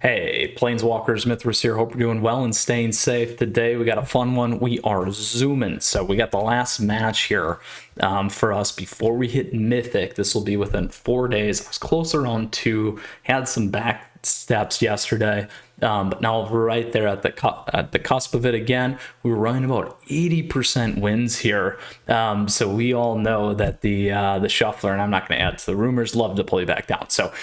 Hey, Planeswalkers, Mythras here. Hope you're doing well and staying safe. Today we got a fun one. We are zooming. So we got the last match here for us before we hit Mythic. This will be within 4 days. I was closer on 2, had some back steps yesterday. But now we're right there at the cusp of it again. We were running about 80% wins here. So we all know that the shuffler, and I'm not going to add to the rumors, love to play back down. So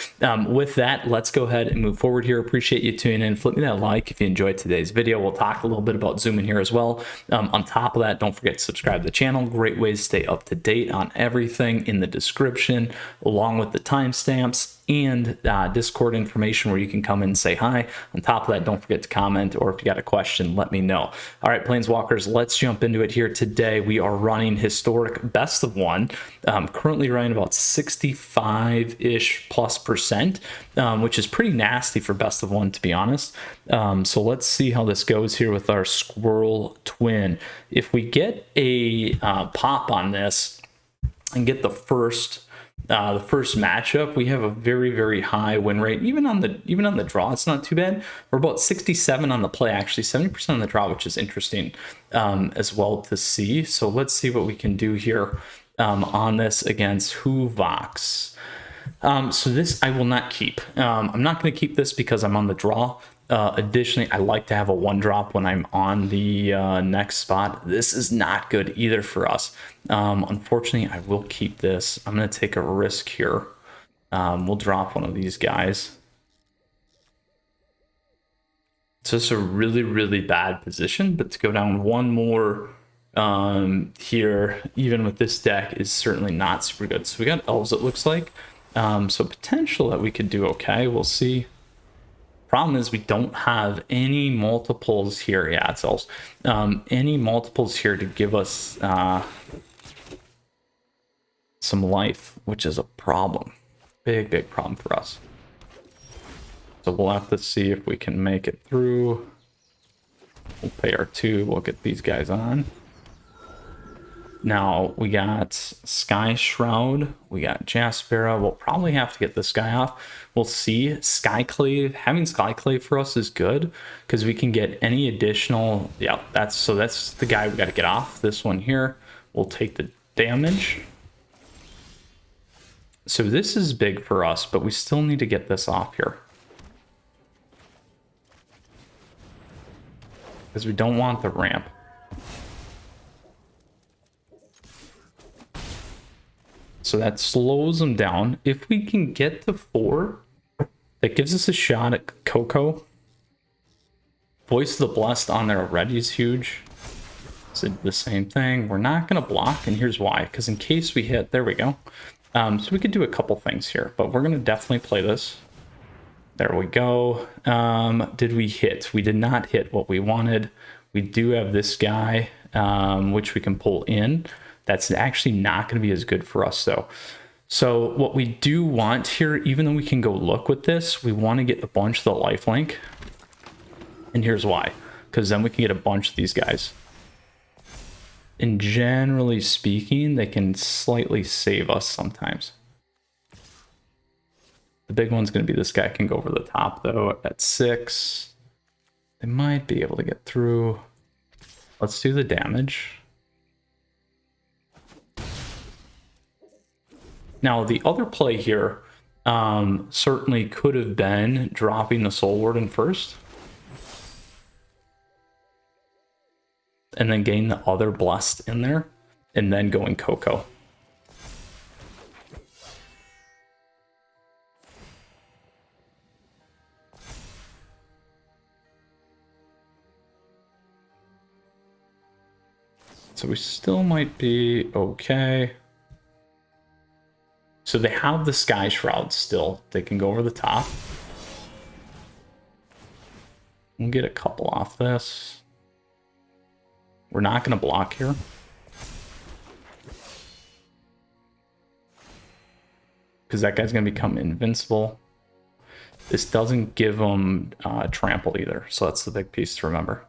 with that, let's go ahead and move forward here. Appreciate you tuning in. Flip me that like if you enjoyed today's video. We'll talk a little bit about zooming here as well. On top of that, don't forget to subscribe to the channel. Great ways to stay up to date on everything in the description, along with the timestamps and Discord information where you can come in and say hi. On top of that, don't forget to comment, or if you got a question, let me know. All right, Planeswalkers, let's jump into it here. Today we are running historic best of one, currently running about 65-ish plus percent, which is pretty nasty for best of one, to be honest. So let's see how this goes here with our Squirrel Twin. If we get a pop on this and get the first matchup, we have a very high win rate. Even on the draw, it's not too bad. We're about 67 on the play, actually 70% on the draw, which is interesting as well to see. So let's see what we can do here on this against Huvox. So this I will not keep. I'm not going to keep this because I'm on the draw. Additionally, I like to have a 1-drop when I'm on the next spot. This is not good either for us. Unfortunately, I will keep this. I'm going to take a risk here. We'll drop one of these guys. So it's a really bad position, but to go down one more here, even with this deck, is certainly not super good. So we got Elves, it looks like. So potential that we could do okay. We'll see. Problem is we don't have any multiples here. Yeah, it's Elves. Any multiples here to give us some life, which is a problem. Big problem for us. So we'll have to see if we can make it through. We'll pay our 2. We'll get these guys on. Now we got Sky Shroud, we got Jaspera. We'll probably have to get this guy off. We'll see. Skyclave, having Skyclave for us is good because we can get any additional. Yeah, that's the guy we got to get off. This one here, we'll take the damage. So this is big for us, but we still need to get this off here because we don't want the ramp. So that slows them down. If we can get to 4, that gives us a shot at Coco. Voice of the Blessed on there already is huge. So the same thing. We're not going to block, and here's why. Because in case we hit, there we go. So we could do a couple things here, but we're going to definitely play this. There we go. Did we hit? We did not hit what we wanted. We do have this guy, which we can pull in. That's actually not going to be as good for us, though. So what we do want here, even though we can go look with this, we want to get a bunch of the lifelink. And here's why. Because then we can get a bunch of these guys. And generally speaking, they can slightly save us sometimes. The big one's going to be this guy can go over the top, though, at 6. They might be able to get through. Let's do the damage. Now, the other play here certainly could have been dropping the Soul Warden first. And then getting the other Blessed in there. And then going Coco. So we still might be okay. So they have the Sky Shroud still. They can go over the top. We'll get a couple off this. We're not going to block here. Because that guy's going to become invincible. This doesn't give them trample either. So that's the big piece to remember.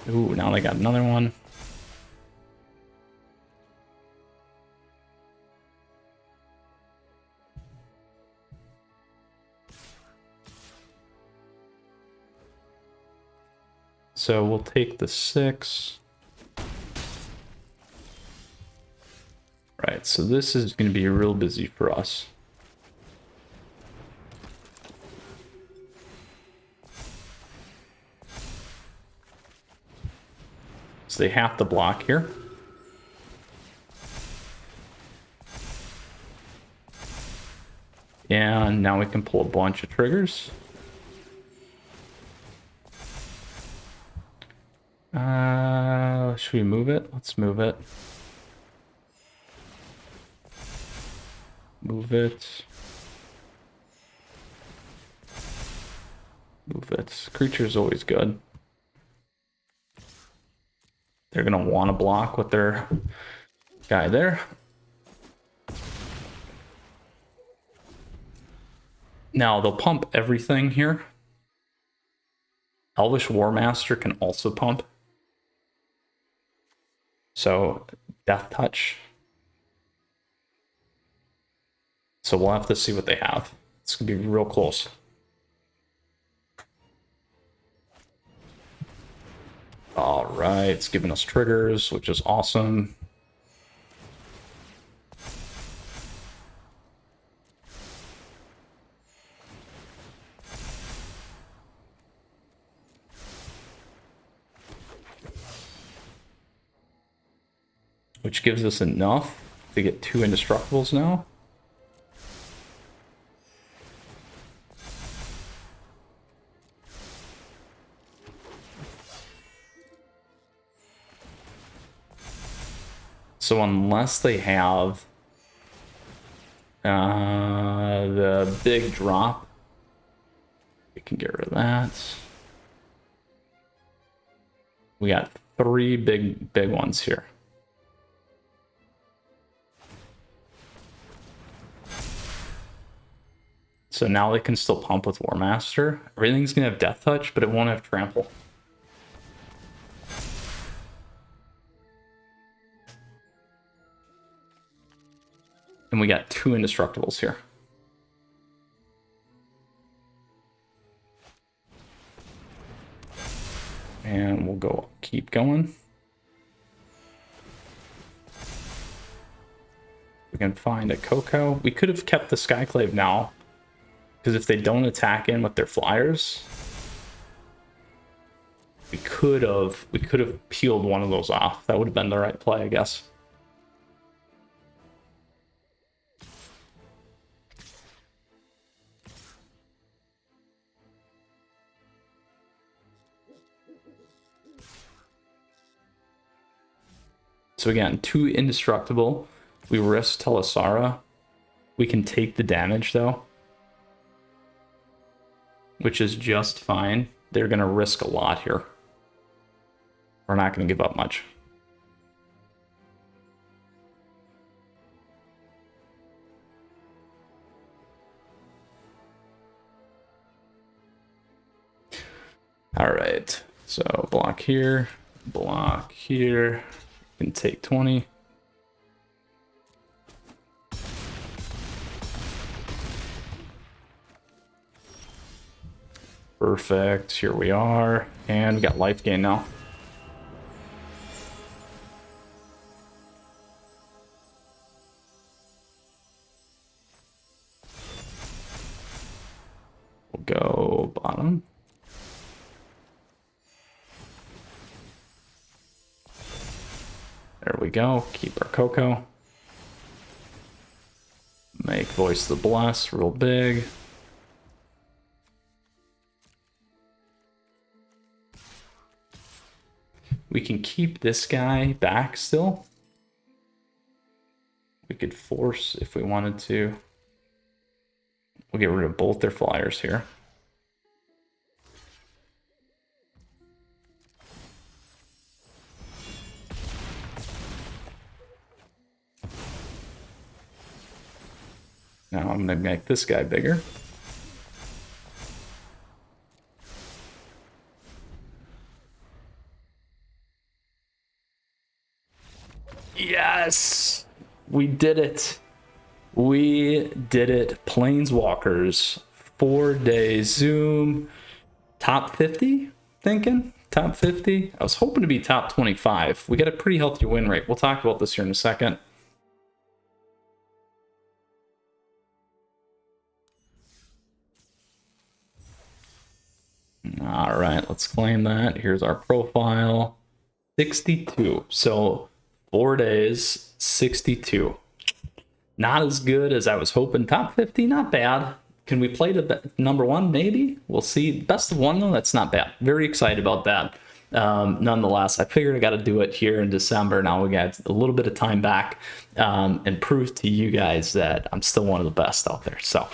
Ooh, now they got another one. So we'll take the 6. Right, so this is going to be real busy for us. So they have to block here. And now we can pull a bunch of triggers. Should we move it? Let's move it. Move it. Move it. Creature's always good. They're going to want to block with their guy there. Now they'll pump everything here. Elvish Warmaster can also pump. So Death Touch. So we'll have to see what they have. It's going to be real close. All right, it's giving us triggers, which is awesome. Which gives us enough to get 2 indestructibles now. So unless they have the big drop, we can get rid of that. We got 3 big ones here. So now they can still pump with Warmaster. Everything's gonna have Death Touch, but it won't have Trample. And we got 2 indestructibles here. And we'll go keep going. We can find a Coco. We could have kept the Skyclave now, because if they don't attack in with their flyers, we could have peeled one of those off. That would have been the right play, I guess. So again, 2 indestructible. We risk Telesara. We can take the damage though, which is just fine. They're going to risk a lot here. We're not going to give up much. All right, so block here, block here. Can take 20. Perfect. Here we are. And we got life gain now. We'll go bottom. There we go. Keep our Coco. Make Voice the Bless real big. We can keep this guy back still. We could force if we wanted to. We'll get rid of both their flyers here. Now I'm going to make this guy bigger. Yes! We did it. We did it. Planeswalkers. 4-day Zoom. Top 50? Thinking? top 50? I was hoping to be top 25. We got a pretty healthy win rate. We'll talk about this here in a second. All right, let's claim that. Here's our profile. 62. So 4 days, 62. Not as good as I was hoping. Top 50, not bad. Can we play to number 1? Maybe. We'll see. Best of 1, though, that's not bad. Very excited about that. Nonetheless, I figured I got to do it here in December. Now we got a little bit of time back and prove to you guys that I'm still one of the best out there. So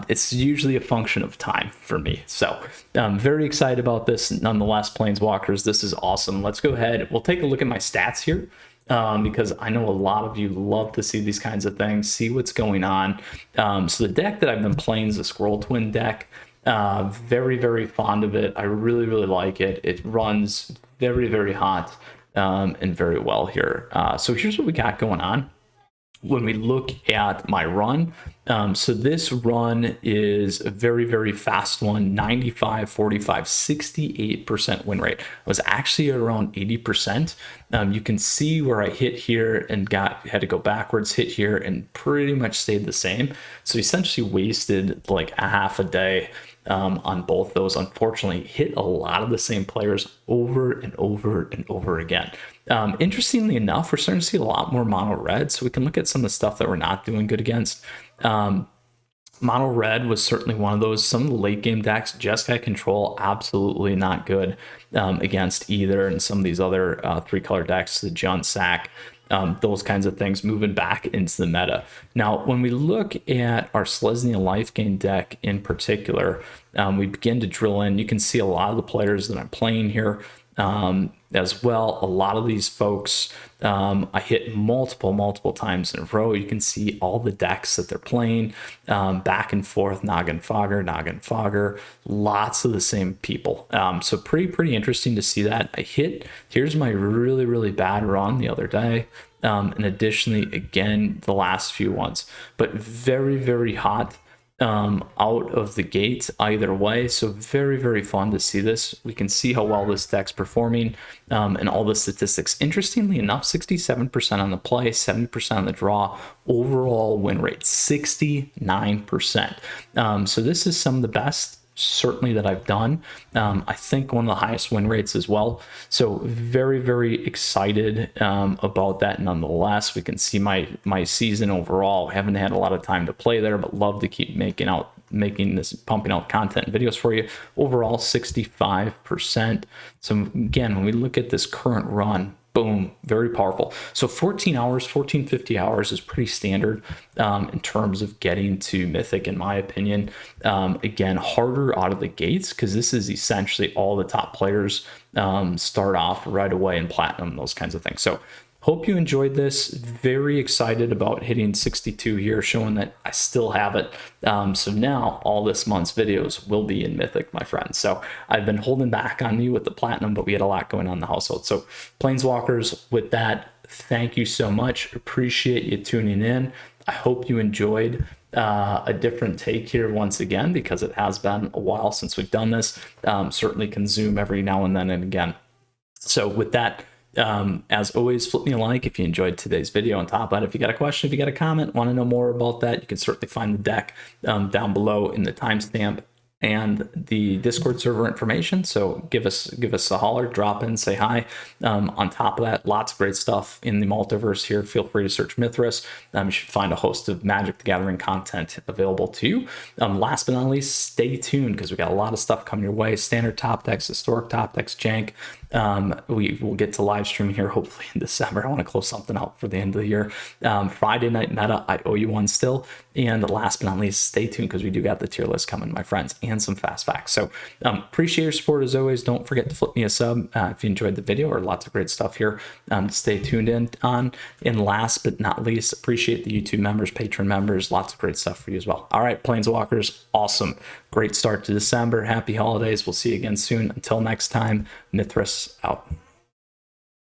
it's usually a function of time for me. So I'm very excited about this. Nonetheless, Planeswalkers, this is awesome. Let's go ahead. We'll take a look at my stats here. Because I know a lot of you love to see these kinds of things, see what's going on. So the deck that I've been playing is a Squirrel Twin deck. Very, very fond of it. I really, really like it. It runs very, very hot and very well here. So here's what we got going on. When we look at my run, so this run is a very, very fast one, 95, 45, 68% win rate. I was actually around 80%. You can see where I hit here and had to go backwards, hit here, and pretty much stayed the same. So essentially wasted like a half a day on both those. Unfortunately, hit a lot of the same players over and over and over again. Interestingly enough, we're starting to see a lot more mono red, so we can look at some of the stuff that we're not doing good against. Mono red was certainly one of those. Some of the late game decks, Jeskai Control, absolutely not good against either, and some of these other 3-color decks, the Junt Sack, those kinds of things, moving back into the meta. Now, when we look at our Selesnya Lifegain deck in particular, we begin to drill in. You can see a lot of the players that I'm playing here as well. A lot of these folks I hit multiple times in a row. You can see all the decks that they're playing back and forth, Noggin Fogger, lots of the same people. So pretty interesting to see that. Here's my really bad run the other day. And additionally, again, the last few ones, but very hot out of the gate either way. So very fun to see this. We can see how well this deck's performing and all the statistics. Interestingly enough, 67% on the play, 70% on the draw, overall win rate 69%. So this is some of the best certainly that I've done. I think one of the highest win rates as well. So very excited about that. Nonetheless, we can see my season overall. Haven't had a lot of time to play there, but love to keep pumping out content and videos for you. Overall 65%. So again, when we look at this current run, boom, very powerful. So 14 hours, 50 hours is pretty standard in terms of getting to Mythic, in my opinion. Again, harder out of the gates because this is essentially all the top players start off right away in Platinum, those kinds of things. So hope you enjoyed this. Very excited about hitting 62 here, showing that I still have it. So now all this month's videos will be in Mythic, my friends. So I've been holding back on you with the Platinum, but we had a lot going on in the household. So Planeswalkers, with that, thank you so much. Appreciate you tuning in. I hope you enjoyed a different take here once again, because it has been a while since we've done this. Certainly can zoom every now and then and again. So with that, as always, flip me a like if you enjoyed today's video. On top of that, if you got a question, if you got a comment, want to know more about that, you can certainly find the deck down below in the timestamp and the Discord server information. So give us a holler, drop in, say hi. On top of that, lots of great stuff in the multiverse here. Feel free to search Mythras. You should find a host of Magic the Gathering content available to you. Last but not least, stay tuned because we got a lot of stuff coming your way. Standard top decks, historic top decks, jank. We will get to live stream here hopefully in December. I want to close something out for the end of the year. Friday night meta, I owe you one still. And last but not least, stay tuned because we do got the tier list coming, my friends, and some fast facts. So appreciate your support as always. Don't forget to flip me a sub if you enjoyed the video, or lots of great stuff here to stay tuned in on. And last but not least, appreciate the YouTube members, Patron members, lots of great stuff for you as well. All right, Planeswalkers, awesome. Great start to December. Happy holidays. We'll see you again soon. Until next time, Mythras out.